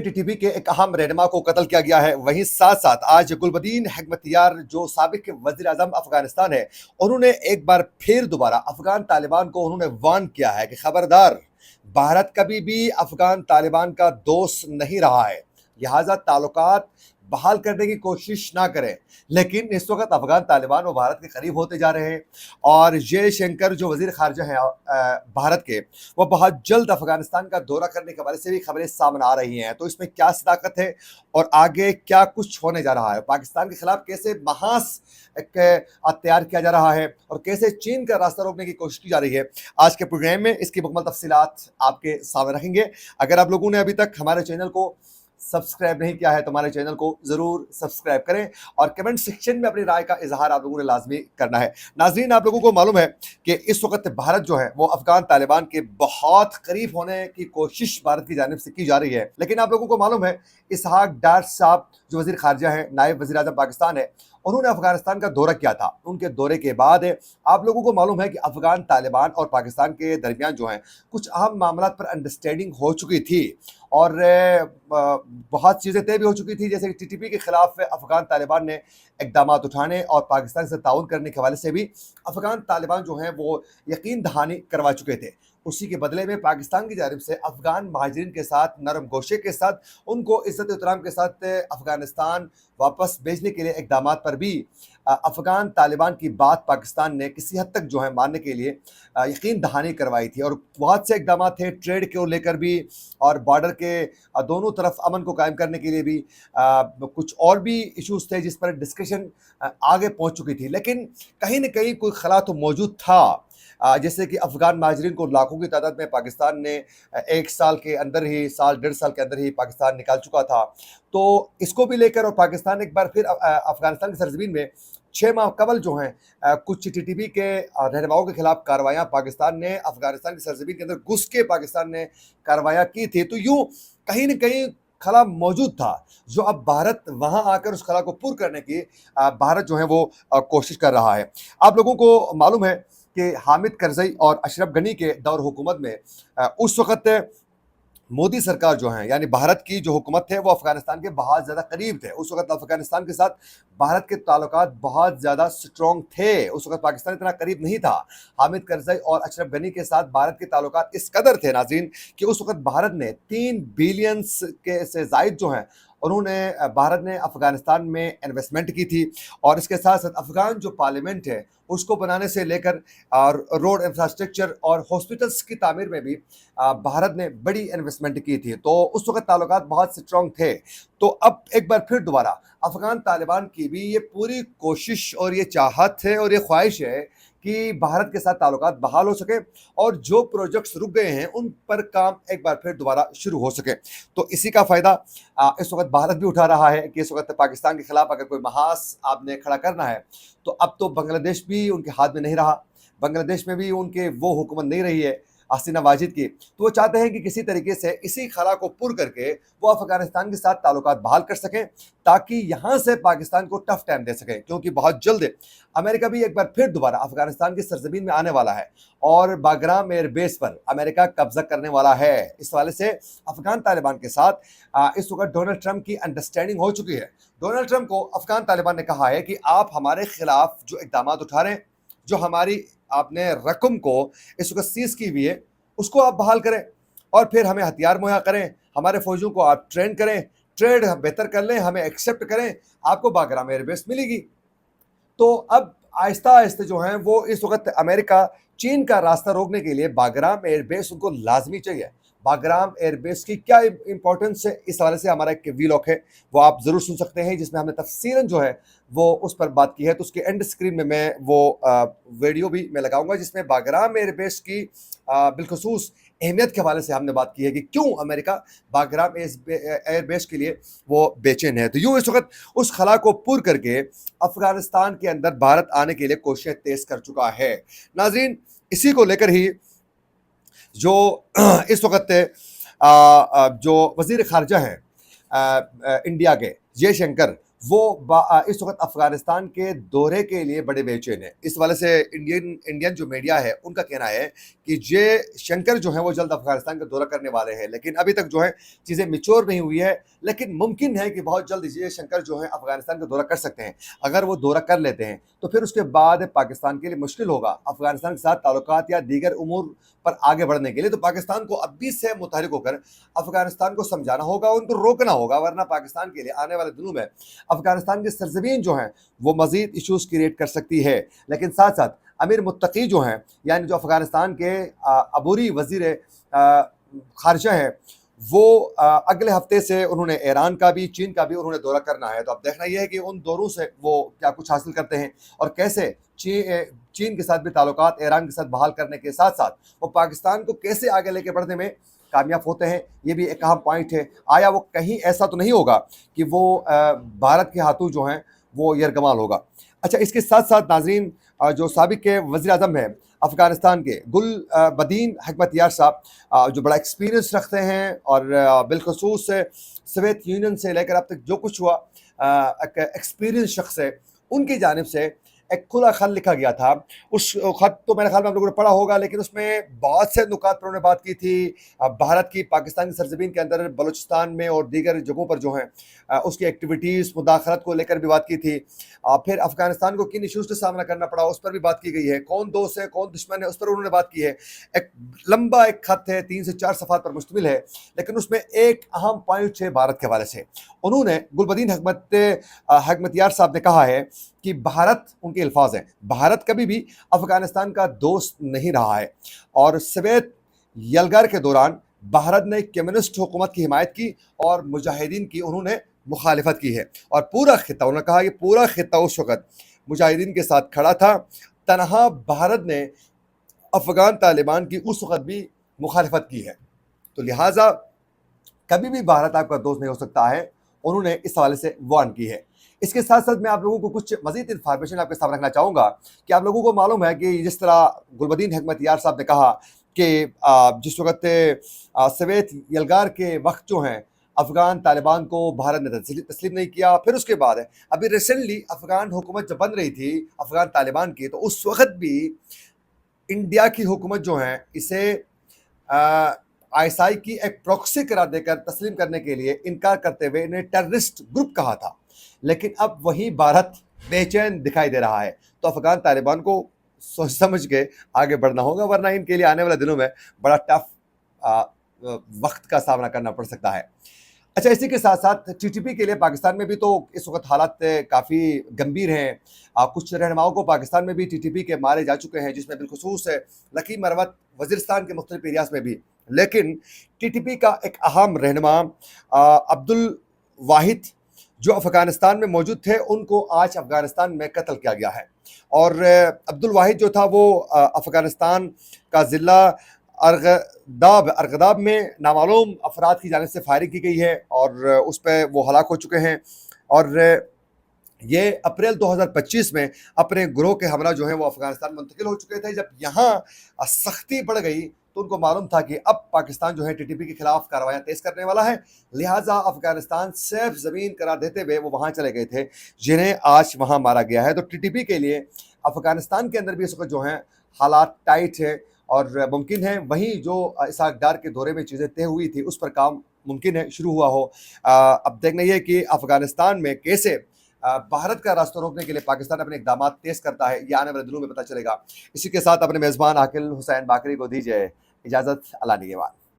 TTP के एक अहम रहनुमा को कत्ल किया गया है। वहीं साथ साथ आज गुलबदीन हेकमतयार जो साबिक वजीर आजम अफगानिस्तान है, उन्होंने एक बार फिर दोबारा अफगान तालिबान को उन्होंने वार्न किया है कि खबरदार, भारत कभी भी अफगान तालिबान का दोस्त नहीं रहा है, लिहाजा ताल्लुकात बहाल करने की कोशिश ना करें। लेकिन इस वक्त अफगान तालिबान वो भारत के करीब होते जा रहे हैं और जयशंकर जो वजीर खारजा हैं भारत के, वो बहुत जल्द अफगानिस्तान का दौरा करने के बारे से भी खबरें सामने आ रही हैं। तो इसमें क्या सदाकत है और आगे क्या कुछ होने जा रहा है, पाकिस्तान के खिलाफ कैसे महास तैयार किया जा रहा है और कैसे चीन का रास्ता रोकने की कोशिश की जा रही है, आज के प्रोग्राम में इसकी मुकम्मल तफसीलात आपके सामने रखेंगे। अगर आप लोगों ने अभी तक हमारे चैनल को सब्सक्राइब नहीं किया है तो हमारे चैनल को जरूर सब्सक्राइब करें और कमेंट सेक्शन में अपनी राय का इजहार आप लोगों ने लाजमी करना है। नाजरीन, आप लोगों को मालूम है कि इस वक्त भारत जो है वो अफगान तालिबान के बहुत करीब होने की कोशिश भारत की जानिब से की जा रही है। लेकिन आप लोगों को मालूम है इसहाक डार साहब जो वजीर खारजा है, नायब वजीर आजम पाकिस्तान है, उन्होंने अफगानिस्तान का दौरा किया था। उनके दौरे के बाद आप लोगों को मालूम है कि अफगान तालिबान और पाकिस्तान के दरमियान जो है कुछ अहम मामला पर अंडरस्टैंडिंग हो चुकी थी और बहुत चीज़ें तय भी हो चुकी थी, जैसे कि टीटीपी के खिलाफ अफगान तालिबान ने इकदाम उठाने और पाकिस्तान से ताउन करने के हवाले से भी अफगान तालिबान जो हैं वो यकीन दहानी करवा चुके थे। उसी के बदले में पाकिस्तान की जानिब से अफगान महाजरीन के साथ नरम गोशे के साथ उनको इज्जत एहतराम के साथ अफगानिस्तान वापस भेजने के लिए इकदाम पर भी अफगान तालिबान की बात पाकिस्तान ने किसी हद तक जो है मानने के लिए यकीन दहानी करवाई थी और बहुत से इकदाम थे ट्रेड को लेकर भी और बॉर्डर के दोनों तरफ अमन को कायम करने के लिए भी कुछ और भी इश्यूज थे जिस पर डिस्कशन आगे पहुंच चुकी थी। लेकिन कहीं न कहीं कोई खला तो मौजूद था, जैसे कि अफगान महाजरीन को लाखों की तादाद में पाकिस्तान ने एक साल के अंदर ही, साल डेढ़ साल के अंदर ही पाकिस्तान निकाल चुका था। तो इसको भी लेकर और पाकिस्तान एक बार फिर अफगानिस्तान की सरजमीन में 6 माह कबल जो हैं कुछ टीटीपी के रहनुमाओं के खिलाफ कार्रवाइयाँ पाकिस्तान ने अफगानिस्तान की सरजमीन के अंदर घुस के पाकिस्तान ने कार्रवाइयाँ की थी। तो यूँ कहीं न कहीं खला मौजूद था जो अब भारत वहाँ आकर उस खला को पूर्ण करने की भारत जो है वो कोशिश कर रहा है। आप लोगों को मालूम है कि हामिद करजई और अशरफ गनी के दौर हुकूमत में उस वक़्त मोदी सरकार जो है यानी भारत की जो हुकूमत है वो अफगानिस्तान के बहुत ज़्यादा करीब थे। उस वक्त अफगानिस्तान के साथ भारत के ताल्लुकात बहुत ज़्यादा स्ट्रॉन्ग थे। उस वक्त पाकिस्तान इतना करीब नहीं था। हामिद करजई और अशरफ गनी के साथ भारत के ताल्लुकात इस कदर थे नाज़रीन कि उस वक्त भारत ने 3 बिलियन के से ज़ायद जो हैं उन्होंने भारत ने अफगानिस्तान में इन्वेस्टमेंट की थी और इसके साथ साथ अफगान जो पार्लियामेंट है उसको बनाने से लेकर और रोड इंफ्रास्ट्रक्चर और हॉस्पिटल्स की तामीर में भी भारत ने बड़ी इन्वेस्टमेंट की थी। तो उस वक्त ताल्लुकात बहुत स्ट्रॉन्ग थे। तो अब एक बार फिर दोबारा अफगान तालिबान की भी ये पूरी कोशिश और ये चाहत है और ये ख्वाहिश है कि भारत के साथ ताल्लुकात बहाल हो सके और जो प्रोजेक्ट्स रुक गए हैं उन पर काम एक बार फिर दोबारा शुरू हो सके। तो इसी का फ़ायदा इस वक्त भारत भी उठा रहा है कि इस वक्त पाकिस्तान के खिलाफ अगर कोई महास आपने खड़ा करना है तो अब तो बांग्लादेश भी उनके हाथ में नहीं रहा, बांग्लादेश में भी उनके वो हुकूमत नहीं रही है हसीना वाजिद की। तो वो चाहते हैं कि किसी तरीके से इसी खला को पुर करके वो अफगानिस्तान के साथ ताल्लुकात बहाल कर सकें ताकि यहाँ से पाकिस्तान को टफ टाइम दे सकें, क्योंकि बहुत जल्द अमेरिका भी एक बार फिर दोबारा अफगानिस्तान की सरजमीन में आने वाला है और बाग्राम एयरबेस पर अमेरिका कब्जा करने वाला है। इस वाले से अफगान तालिबान के साथ इस वक्त डोनाल्ड ट्रंप की अंडरस्टैंडिंग हो चुकी है। डोनाल्ड ट्रंप को अफगान तालिबान ने कहा है कि आप हमारे खिलाफ जो इकदाम उठा रहे हैं, जो हमारी आपने रकम को इस वक्त सीज की हुई है उसको आप बहाल करें और फिर हमें हथियार मुहैया करें, हमारे फौजियों को आप ट्रेन करें, ट्रेड बेहतर कर लें, हमें एक्सेप्ट करें, आपको बाग्राम एयरबेस मिलेगी। तो अब आहिस्ता आहिस्ता जो है वो इस वक्त अमेरिका चीन का रास्ता रोकने के लिए बाग्राम एयरबेस उनको लाजमी चाहिए। बाग्राम एयरबेस की क्या इंपॉर्टेंस है, इस हवाले से हमारा एक वीलॉग है वो आप ज़रूर सुन सकते हैं जिसमें हमने तफसीलन जो है वो उस पर बात की है। तो उसके एंड स्क्रीन में मैं वो वीडियो भी मैं लगाऊंगा जिसमें बाग्राम एयरबेस की बिलखसूस अहमियत के हवाले से हमने बात की है कि क्यों अमेरिका बाग्राम एयरबेस के लिए वो बेचैन है। तो यूँ इस वक्त उस खला को पूर करके अफगानिस्तान के अंदर भारत आने के लिए कोशिशें तेज़ कर चुका है। नाजरीन, इसी को लेकर ही जो इस वक्त जो वज़ीर ख़ारजा हैं इंडिया के जयशंकर, وہ اس وقت افغانستان کے دورے کے لیے بڑے بے چین ہیں۔ اس والے سے انڈین جو میڈیا ہے ان کا کہنا ہے کہ جے شنکر جو ہیں وہ جلد افغانستان کا دورہ کرنے والے ہیں، لیکن ابھی تک جو ہے چیزیں میچور نہیں ہوئی ہے، لیکن ممکن ہے کہ بہت جلد جے شنکر جو ہیں افغانستان کا دورہ کر سکتے ہیں۔ اگر وہ دورہ کر لیتے ہیں تو پھر اس کے بعد پاکستان کے لیے مشکل ہوگا افغانستان کے ساتھ تعلقات یا دیگر امور پر آگے بڑھنے کے لیے۔ تو پاکستان کو ابھی سے متحرک ہو کر افغانستان کو سمجھانا ہوگا، ان کو روکنا ہوگا، ورنہ پاکستان کے لیے آنے والے دنوں میں افغانستان کی سرزمین جو ہیں وہ مزید ایشوز کریٹ کر سکتی ہے۔ لیکن ساتھ ساتھ امیر متقی جو ہیں، یعنی جو افغانستان کے عبوری وزیر خارجہ ہیں، وہ اگلے ہفتے سے انہوں نے ایران کا بھی چین کا بھی انہوں نے دورہ کرنا ہے۔ تو اب دیکھنا یہ ہے کہ ان دوروں سے وہ کیا کچھ حاصل کرتے ہیں اور کیسے چین کے ساتھ بھی تعلقات ایران کے ساتھ بحال کرنے کے ساتھ ساتھ وہ پاکستان کو کیسے آگے لے کے بڑھنے میں کامیاب ہوتے ہیں۔ یہ بھی ایک اہم پوائنٹ ہے۔ آیا وہ کہیں ایسا تو نہیں ہوگا کہ وہ بھارت کے ہاتھوں جو ہیں وہ یرغمال ہوگا۔ اچھا، اس کے ساتھ ساتھ ناظرین، جو سابق کے وزیر اعظم ہیں افغانستان کے گل بدین حکمت یار صاحب، جو بڑا ایکسپیرینس رکھتے ہیں اور بالخصوص سوویت یونین سے لے کر اب تک جو کچھ ہوا ایک ایکسپیرینس شخص ہے، ان کی جانب سے ایک کھلا خط لکھا گیا تھا۔ اس خط تو میرے خیال میں آپ لوگوں نے پڑھا ہوگا، لیکن اس میں بہت سے نکات پر انہوں نے بات کی تھی۔ بھارت کی پاکستان کی سرزمین کے اندر بلوچستان میں اور دیگر جگہوں پر جو ہیں اس کی ایکٹیویٹیز مداخلت کو لے کر بھی بات کی تھی۔ پھر افغانستان کو کن ایشوز کا سامنا کرنا پڑا اس پر بھی بات کی گئی ہے، کون دوست ہے کون دشمن ہے اس پر انہوں نے بات کی ہے۔ ایک لمبا ایک خط ہے، 3 سے 4 صفحات پر مشتمل ہے، لیکن اس میں ایک اہم پوائنٹ ہے بھارت کے حوالے سے۔ انہوں نے گلبدین حکمت یار صاحب نے کہا ہے کہ بھارت، ان کے الفاظ ہیں، بھارت کبھی بھی افغانستان کا دوست نہیں رہا ہے، اور سوویت یلغار کے دوران بھارت نے کمیونسٹ حکومت کی حمایت کی اور مجاہدین کی انہوں نے مخالفت کی ہے، اور پورا خطہ، انہوں نے کہا کہ پورا خطہ اس وقت مجاہدین کے ساتھ کھڑا تھا۔ تنہا بھارت نے افغان طالبان کی اس وقت بھی مخالفت کی ہے، تو لہٰذا کبھی بھی بھارت آپ کا دوست نہیں ہو سکتا ہے، انہوں نے اس حوالے سے وارن کی ہے۔ اس کے ساتھ ساتھ میں آپ لوگوں کو کچھ مزید انفارمیشن آپ کے سامنے رکھنا چاہوں گا کہ آپ لوگوں کو معلوم ہے کہ جس طرح گلبدین حکمت یار صاحب نے کہا کہ جس وقت سوویت یلغار کے وقت جو ہیں افغان طالبان کو بھارت نے تسلیم نہیں کیا، پھر اس کے بعد ابھی ریسنٹلی افغان حکومت جب بن رہی تھی افغان طالبان کی، تو اس وقت بھی انڈیا کی حکومت جو ہے اسے ISI کی ایک پروکسی قرار دے کر تسلیم کرنے کے لیے انکار کرتے ہوئے انہیں ٹیررسٹ گروپ کہا تھا، لیکن اب وہی بھارت بے چین دکھائی دے رہا ہے۔ تو افغان طالبان کو سوچ سمجھ کے آگے بڑھنا ہوگا، ورنہ ان کے لیے آنے والے دنوں میں بڑا ٹف وقت کا سامنا کرنا پڑ سکتا ہے۔ اچھا، اسی کے ساتھ ساتھ TTP کے لیے پاکستان میں بھی تو اس وقت حالات کافی گمبھیر ہیں۔ کچھ رہنماؤں کو پاکستان میں بھی TTP کے مارے جا چکے ہیں، جس میں بالخصوص لکی مروت وزیرستان کے مختلف ایریاز میں بھی، لیکن TTP کا ایک اہم رہنما عبدالواحد جو افغانستان میں موجود تھے، ان کو آج افغانستان میں قتل کیا گیا ہے، اور عبدالواحد جو تھا وہ افغانستان کا ضلع ارغداب میں نامعلوم افراد کی جانب سے فائرنگ کی گئی ہے، اور اس پہ وہ ہلاک ہو چکے ہیں، اور یہ اپریل 2025 میں اپنے گروہ کے ہمراہ جو ہیں وہ افغانستان منتقل ہو چکے تھے۔ جب یہاں سختی بڑھ گئی تو ان کو معلوم تھا کہ اب پاکستان جو ہے TTP کے خلاف کارروائیاں تیز کرنے والا ہے، لہٰذا افغانستان سیف زمین قرار دیتے ہوئے وہ وہاں چلے گئے تھے، جنہیں آج وہاں مارا گیا ہے۔ تو TTP کے لیے افغانستان کے اندر بھی اس وقت جو ہیں حالات ٹائٹ ہے، اور ممکن ہے وہیں جو اسحاق ڈار کے دورے میں چیزیں طے ہوئی تھی اس پر کام ممکن ہے شروع ہوا ہو۔ اب دیکھنا یہ کہ افغانستان میں کیسے بھارت کا راستہ روکنے کے لیے پاکستان اپنے اقدامات تیز کرتا ہے، یہ آنے والے دنوں میں پتہ چلے گا۔ اسی کے ساتھ اپنے میزبان عاقل حسین باقری کو دیجیے اجازت، اللہ نگہبان۔